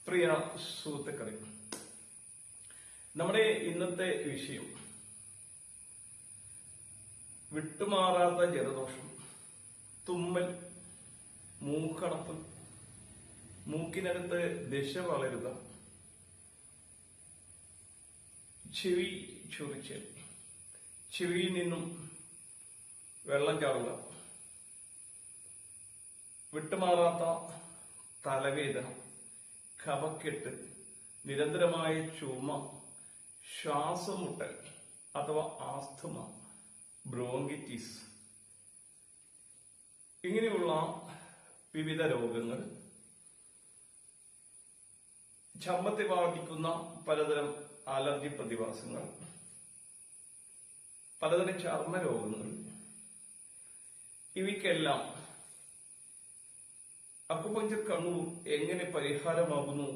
പ്രിയ സുഹൃത്തുക്കളെ, നമ്മുടെ ഇന്നത്തെ വിഷയം വിട്ടുമാറാത്ത ജലദോഷം, തുമ്മൽ, മൂക്കടപ്പ്, മൂക്കിനകത്ത് ദശ വളരുക, ചെവി ചൊറിച്ചൽ, ചെവിയിൽ നിന്നും വെള്ളം ചാടുക, വിട്ടുമാറാത്ത തലവേദന, കഫക്കെട്ട്, നിരന്തരമായ ചുമ, ശ്വാസമുട്ടൽ അഥവാ ആസ്തമ, ബ്രോങ്കിറ്റിസ്, ഇങ്ങനെയുള്ള വിവിധ രോഗങ്ങൾ, ചർമ്മത്തെ ബാധിക്കുന്ന പലതരം അലർജി പ്രതിഭാസങ്ങൾ, പലതരം ചർമ്മരോഗങ്ങൾ, ഇവയ്ക്കെല്ലാം അക്കുപഞ്ചർ കണ്ണൂർ എങ്ങനെ പരിഹാരമാകുന്നു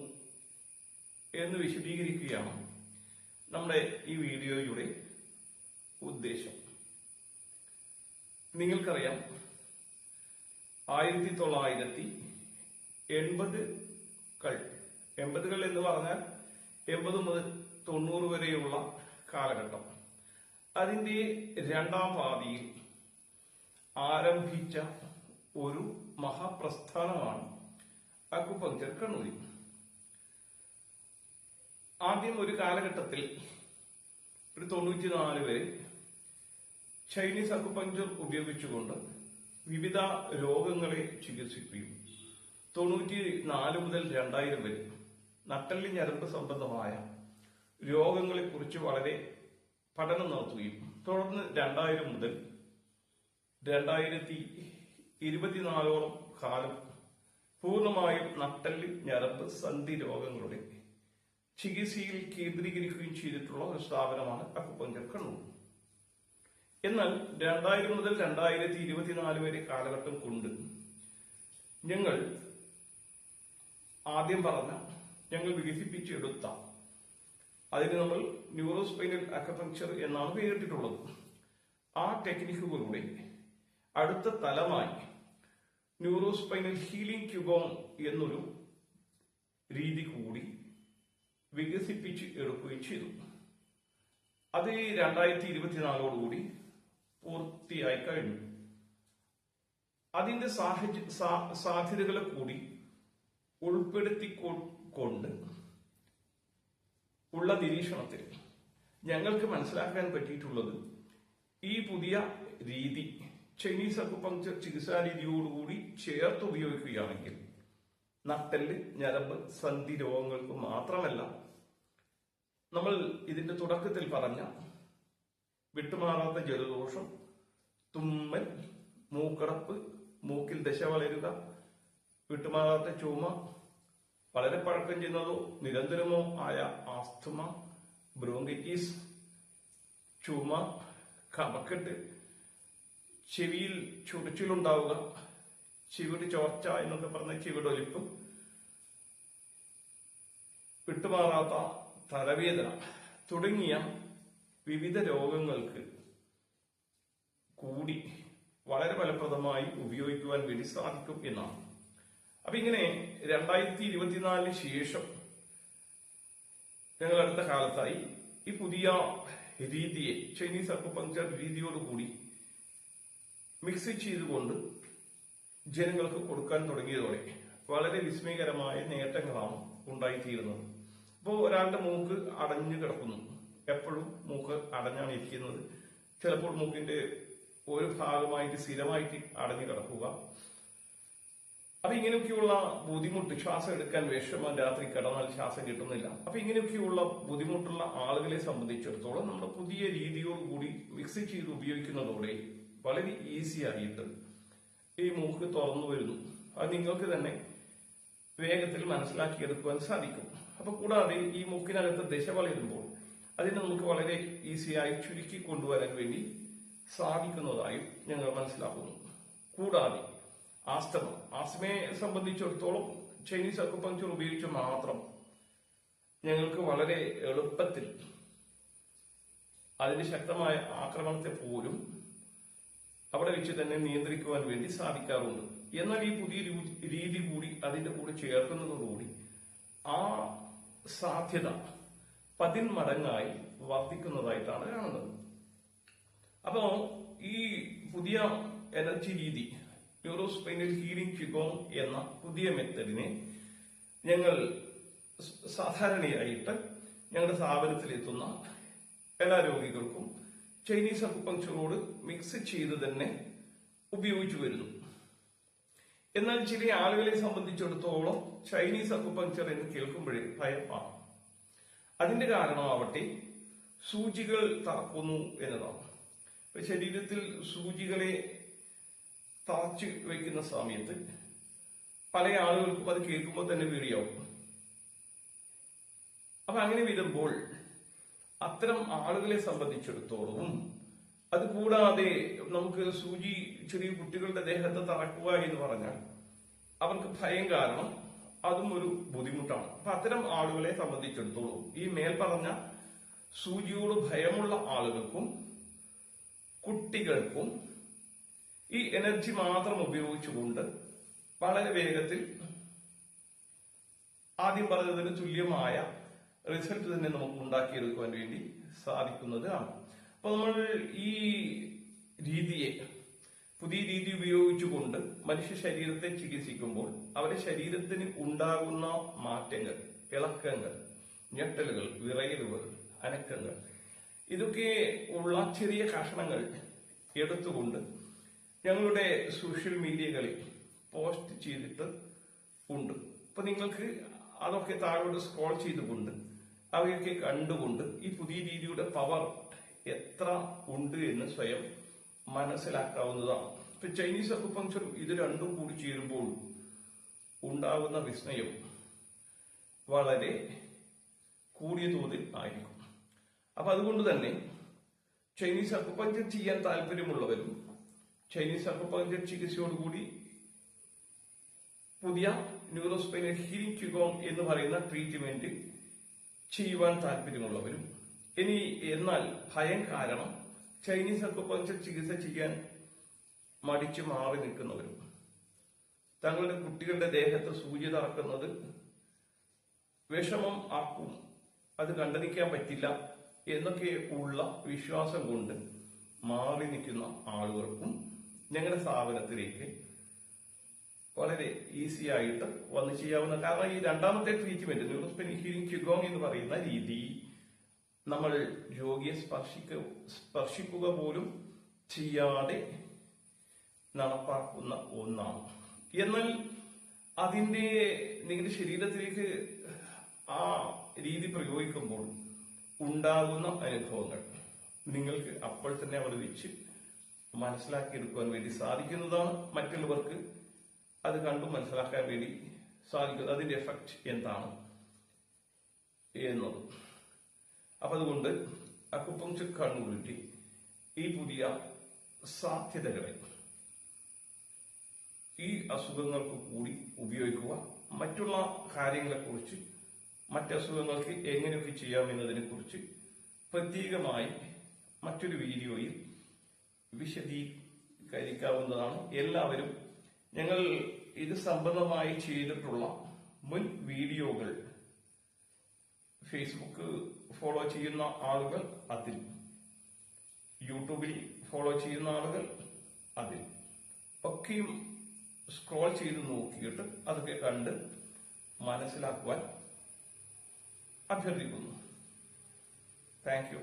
എന്ന് വിശദീകരിക്കുകയാണ് നമ്മുടെ ഈ വീഡിയോയുടെ ഉദ്ദേശം. നിങ്ങൾക്കറിയാം, 1980കൾ എന്ന് പറഞ്ഞാൽ 80 മുതൽ 90 വരെയുള്ള കാലഘട്ടം, അതിന്റെ രണ്ടാം പാതിയിൽ ആരംഭിച്ച ഒരു മഹാപ്രസ്ഥാനമാണ് അക്കുപഞ്ചർ കണ്ണൂരി. ആദ്യം ഒരു കാലഘട്ടത്തിൽ ഒരു 94 വരെ ചൈനീസ് അക്കുപഞ്ചർ ഉപയോഗിച്ചുകൊണ്ട് വിവിധ രോഗങ്ങളെ ചികിത്സിക്കുകയും 94 മുതൽ 2000 വരെ നട്ടെല്ലി ഞരമ്പ് സംബന്ധമായ രോഗങ്ങളെക്കുറിച്ച് വളരെ പഠനം നടത്തുകയും തുടർന്ന് 2000 മുതൽ 2024ഓളം കാലം പൂർണ്ണമായും നട്ടെല്ലി ഞരമ്പ് സന്ധി രോഗങ്ങളുടെ ചികിത്സയിൽ കേന്ദ്രീകരിക്കുകയും ചെയ്തിട്ടുള്ള ഒരു സ്ഥാപനമാണ് അക്കുപഞ്ചർ കണ്ണൂർ. എന്നാൽ 2000 മുതൽ 2024 വരെ കാലഘട്ടം കൊണ്ട് ഞങ്ങൾ ആദ്യം പറഞ്ഞ ഞങ്ങൾ വികസിപ്പിച്ചെടുത്ത, അതിന് നമ്മൾ ന്യൂറോസ്പൈനൽ അക്കുപഞ്ചർ എന്നാണ് പേരിട്ടിട്ടുള്ളത്, ആ ടെക്നിക്കുകളുടെ അടുത്ത തലമായി ന്യൂറോസ്പൈനൽ ഹീലിംഗ് ക്യൂബോൺ എന്നൊരു രീതി കൂടി വികസിപ്പിച്ച് എടുക്കുകയും ചെയ്തു. അത് 2024ഓടുകൂടി പൂർത്തിയായി കഴിഞ്ഞു. അതിന്റെ സാധ്യതകളെ കൂടി ഉൾപ്പെടുത്തിക്കൊണ്ട് ഉള്ള നിരീക്ഷണത്തിൽ ഞങ്ങൾക്ക് മനസ്സിലാക്കാൻ പറ്റിയിട്ടുള്ളത്, ഈ പുതിയ രീതി ചൈനീസ് അക്കുപഞ്ചർ ചികിത്സാ രീതിയോടുകൂടി ചേർത്ത് ഉപയോഗിക്കുകയാണെങ്കിൽ നട്ടെല്ല് ഞരമ്പ് സന്ധി രോഗങ്ങൾക്ക് മാത്രമല്ല, നമ്മൾ ഇതിന്റെ തുടക്കത്തിൽ പറഞ്ഞ വിട്ടുമാറാത്ത ജലദോഷം, തുമ്മൽ, മൂക്കടപ്പ്, മൂക്കിൽ ദശ വളരുക, വിട്ടുമാറാത്ത ചുമ, വളരെ പഴക്കം ചെയ്യുന്നതോ നിരന്തരമോ ആയ ആസ്തമ, ബ്രോങ്കിറ്റിസ്, ചുമ, കഫക്കെട്ട്, ചെവിയിൽ ചൊറിച്ചിലുണ്ടാവുക, ചെവിയുടെ ചോർച്ച എന്നൊക്കെ പറഞ്ഞ ചെവിയുടെ ഒലിപ്പ്, വിട്ടുമാറാത്ത തലവേദന തുടങ്ങിയ വിവിധ രോഗങ്ങൾക്ക് കൂടി വളരെ ഫലപ്രദമായി ഉപയോഗിക്കുവാൻ വേണ്ടി സാധിക്കും എന്നാണ്. അപ്പൊ ഇങ്ങനെ 2024 ശേഷം ഞങ്ങൾ അടുത്ത കാലത്തായി ഈ പുതിയ രീതിയെ ചൈനീസ് അക്കുപഞ്ചർ രീതിയോടുകൂടി മിക്സ് ചെയ്തുകൊണ്ട് ജനങ്ങൾക്ക് കൊടുക്കാൻ തുടങ്ങിയതോടെ വളരെ വിസ്മയകരമായ നേട്ടങ്ങളാണ് ഉണ്ടായിത്തീരുന്നത്. ഇപ്പോൾ ഒരാളുടെ മൂക്ക് അടഞ്ഞു കിടക്കുന്നു, എപ്പോഴും മൂക്ക് അടഞ്ഞാണ് ഇരിക്കുന്നത്, ചിലപ്പോൾ മൂക്കിന്റെ ഒരു ഭാഗമായിട്ട് സ്ഥിരമായിട്ട് അടഞ്ഞു കിടക്കുക. അപ്പൊ ഇങ്ങനെയൊക്കെയുള്ള ബുദ്ധിമുട്ട്, ശ്വാസം എടുക്കാൻ വിഷമം, രാത്രി കിടന്നാൽ ശ്വാസം കിട്ടുന്നില്ല. അപ്പൊ ഇങ്ങനെയൊക്കെയുള്ള ബുദ്ധിമുട്ടുള്ള ആളുകളെ സംബന്ധിച്ചിടത്തോളം നമ്മുടെ പുതിയ രീതിയോടുകൂടി മിക്സ് ചെയ്ത് ഉപയോഗിക്കുന്നതോടെ വളരെ ഈസി ആയിട്ട് ഈ മൂക്ക് തുറന്നു വരുന്നു. അത് നിങ്ങൾക്ക് തന്നെ വേഗത്തിൽ മനസ്സിലാക്കിയെടുക്കുവാൻ സാധിക്കും. അപ്പൊ കൂടാതെ ഈ മൂക്കിനകത്ത് ദശ വളരുമ്പോൾ അതിനെ നമുക്ക് വളരെ ഈസിയായി ചുരുക്കി കൊണ്ടുവരാൻ വേണ്ടി സാധിക്കുന്നതായും ഞങ്ങൾ മനസ്സിലാക്കുന്നു. കൂടാതെ ആസ്തമയെ സംബന്ധിച്ചിടത്തോളം ചൈനീസ് അക്കുപഞ്ചർ ഉപയോഗിച്ച് മാത്രം ഞങ്ങൾക്ക് വളരെ എളുപ്പത്തിൽ അതിന്റെ ശക്തമായ ആക്രമണത്തെ പോലും അവിടെ വെച്ച് തന്നെ നിയന്ത്രിക്കുവാൻ വേണ്ടി സാധിക്കാറുണ്ട്. എന്നാൽ ഈ പുതിയ രീതി കൂടി അതിന്റെ കൂടെ ചേർക്കുന്നതോടുകൂടി ആ സാധ്യത 10 മടങ്ങായി വർദ്ധിക്കുന്നതായിട്ടാണ് കാണുന്നത്. അപ്പോ ഈ പുതിയ എനർജി രീതി ന്യൂറോസ്പൈനൽ ഹീലിംഗ് ക്വിഗോങ് എന്ന പുതിയ മെത്തഡിനെ ഞങ്ങൾ സാധാരണയായിട്ട് ഞങ്ങളുടെ സ്ഥാപനത്തിലെത്തുന്ന എല്ലാ രോഗികൾക്കും ചൈനീസ് അക്കുപങ്ക്ചറോട് മിക്സ് ചെയ്ത് തന്നെ ഉപയോഗിച്ചു വരുന്നു. എന്നാൽ ചില ആളുകളെ സംബന്ധിച്ചിടത്തോളം ചൈനീസ് അക്കുപങ്ക്ചർ എന്ന് കേൾക്കുമ്പോഴേ ഭയപ്പാണ്. അതിന്റെ കാരണമാവട്ടെ സൂചികൾ തറക്കുന്നു എന്നതാണ്. ശരീരത്തിൽ സൂചികളെ തറച്ച് വയ്ക്കുന്ന സമയത്ത് പല ആളുകൾക്കും അത് കേൾക്കുമ്പോൾ തന്നെ പേടിയാവും. അപ്പൊ അങ്ങനെ വരുമ്പോൾ അത്തരം ആളുകളെ സംബന്ധിച്ചിടത്തോളവും അതുകൂടാതെ നമുക്ക് സൂചി ചെറിയ കുട്ടികളുടെ ദേഹത്ത് തറക്കുക എന്ന് പറഞ്ഞാൽ അവർക്ക് ഭയം കാരണം അതും ഒരു ബുദ്ധിമുട്ടാണ്. അപ്പൊ അത്തരം ആളുകളെ സംബന്ധിച്ചിടത്തോളം ഈ മേൽപ്പറഞ്ഞ സൂചിയോട് ഭയമുള്ള ആളുകൾക്കും കുട്ടികൾക്കും ഈ എനർജി മാത്രം ഉപയോഗിച്ചുകൊണ്ട് വളരെ വേഗത്തിൽ ആദ്യം പറഞ്ഞതിന് തുല്യമായ റിസൾട്ട് തന്നെ നമുക്ക് ഉണ്ടാക്കിയെടുക്കുവാൻ വേണ്ടി സാധിക്കുന്നതാണ്. അപ്പൊ നമ്മൾ ഈ രീതിയെ പുതിയ രീതി ഉപയോഗിച്ചുകൊണ്ട് മനുഷ്യ ശരീരത്തെ ചികിത്സിക്കുമ്പോൾ അവരുടെ ശരീരത്തിന് ഉണ്ടാകുന്ന മാറ്റങ്ങൾ, ഇളക്കങ്ങൾ, ഞെട്ടലുകൾ, വിറയലുകൾ, അനക്കങ്ങൾ, ഇതൊക്കെ ഉള്ള ചെറിയ കഷണങ്ങൾ എടുത്തുകൊണ്ട് ഞങ്ങളുടെ സോഷ്യൽ മീഡിയകളിൽ പോസ്റ്റ് ചെയ്തിട്ട് ഉണ്ട്. അപ്പൊ നിങ്ങൾക്ക് അതൊക്കെ താഴോട്ട് സ്ക്രോൾ ചെയ്തുകൊണ്ട് അവയൊക്കെ കണ്ടുകൊണ്ട് ഈ പുതിയ രീതിയുടെ പവർ എത്ര ഉണ്ട് എന്ന് സ്വയം മനസ്സിലാക്കാവുന്നതാണ്. ഇപ്പൊ ചൈനീസ് അക്കുപങ്ക്ചറും ഇത് രണ്ടും കൂടി ചേരുമ്പോൾ ഉണ്ടാകുന്ന വിസ്മയം വളരെ കൂടിയ തോതിൽ ആയിരിക്കും. അപ്പൊ അതുകൊണ്ട് തന്നെ ചൈനീസ് അക്കുപങ്ക്ചർ ചെയ്യാൻ താല്പര്യമുള്ളവരും ചൈനീസ് അക്കുപങ്ക്ചർ ചികിത്സയോടുകൂടി പുതിയ ന്യൂറോസ്പൈനൽ ഹീലിംഗ് ക്വിഗോങ് എന്ന് പറയുന്ന ട്രീറ്റ്മെന്റ് ചെയ്യുവാൻ താല്പര്യമുള്ളവരും എന്നാൽ ഭയം കാരണം ചൈനീസ് അക്കുപങ്ക്ചർ ചികിത്സ ചെയ്യാൻ മടിച്ചു മാറി നിൽക്കുന്നവരും തങ്ങളുടെ കുട്ടികളുടെ ദേഹത്ത് സൂചി തറക്കുന്നത് വിഷമം ആക്കും, അത് കണ്ടുനിൽക്കാൻ പറ്റില്ല എന്നൊക്കെ ഉള്ള വിശ്വാസം കൊണ്ട് മാറി നിൽക്കുന്ന ആളുകൾക്കും ഞങ്ങളുടെ സ്ഥാപനത്തിലേക്ക് വളരെ ഈസി ആയിട്ട് വന്ന് ചെയ്യാവുന്ന, കാരണം ഈ രണ്ടാമത്തെ ട്രീറ്റ്മെന്റ് ന്യൂറോസ്പൈനൽ ഹീലിംഗ് ക്വിഗോങ് എന്ന് പറയുന്ന രീതി നമ്മൾ രോഗിയെ സ്പർശിക്കുക പോലും ചെയ്യാതെ നടപ്പാക്കുന്ന ഒന്നാണ്. എന്നാൽ അതിന്റെ നിങ്ങളുടെ ശരീരത്തിലേക്ക് ആ രീതി പ്രയോഗിക്കുമ്പോൾ ഉണ്ടാകുന്ന അനുഭവങ്ങൾ നിങ്ങൾക്ക് അപ്പോൾ തന്നെ അവിടെ വെച്ച് മനസ്സിലാക്കിയെടുക്കുവാൻ വേണ്ടി സാധിക്കുന്നതാണ്. മറ്റുള്ളവർക്ക് അത് കണ്ടു മനസ്സിലാക്കാൻ വേണ്ടി സാധിക്കുന്നത് അതിന്റെ എഫക്റ്റ് എന്താണ് എന്നത്. അപ്പൊ അതുകൊണ്ട് അക്കുപങ്ക്ചർ കണ്ണുകൂട്ടി ഈ പുതിയ സാധ്യതകളെ ഈ അസുഖങ്ങൾക്ക് കൂടി ഉപയോഗിക്കുക. മറ്റുള്ള കാര്യങ്ങളെക്കുറിച്ച് മറ്റസുഖങ്ങൾക്ക് എങ്ങനെയൊക്കെ ചെയ്യാമെന്നതിനെ കുറിച്ച് പ്രത്യേകമായി മറ്റൊരു വീഡിയോയിൽ വിശദീകരിക്കാവുന്നതാണ്. എല്ലാവരും ഞങ്ങൾ ഇത് സംബന്ധമായി ചെയ്തിട്ടുള്ള മുൻ വീഡിയോകൾ ഫേസ്ബുക്ക് ഫോളോ ചെയ്യുന്ന ആളുകൾ അതിൽ, യൂട്യൂബിൽ ഫോളോ ചെയ്യുന്ന ആളുകൾ അതിൽ ഒക്കെയും സ്ക്രോൾ ചെയ്ത് നോക്കിയിട്ട് അതൊക്കെ കണ്ട് മനസ്സിലാക്കുവാൻ അഭ്യർത്ഥിക്കുന്നു. Thank you.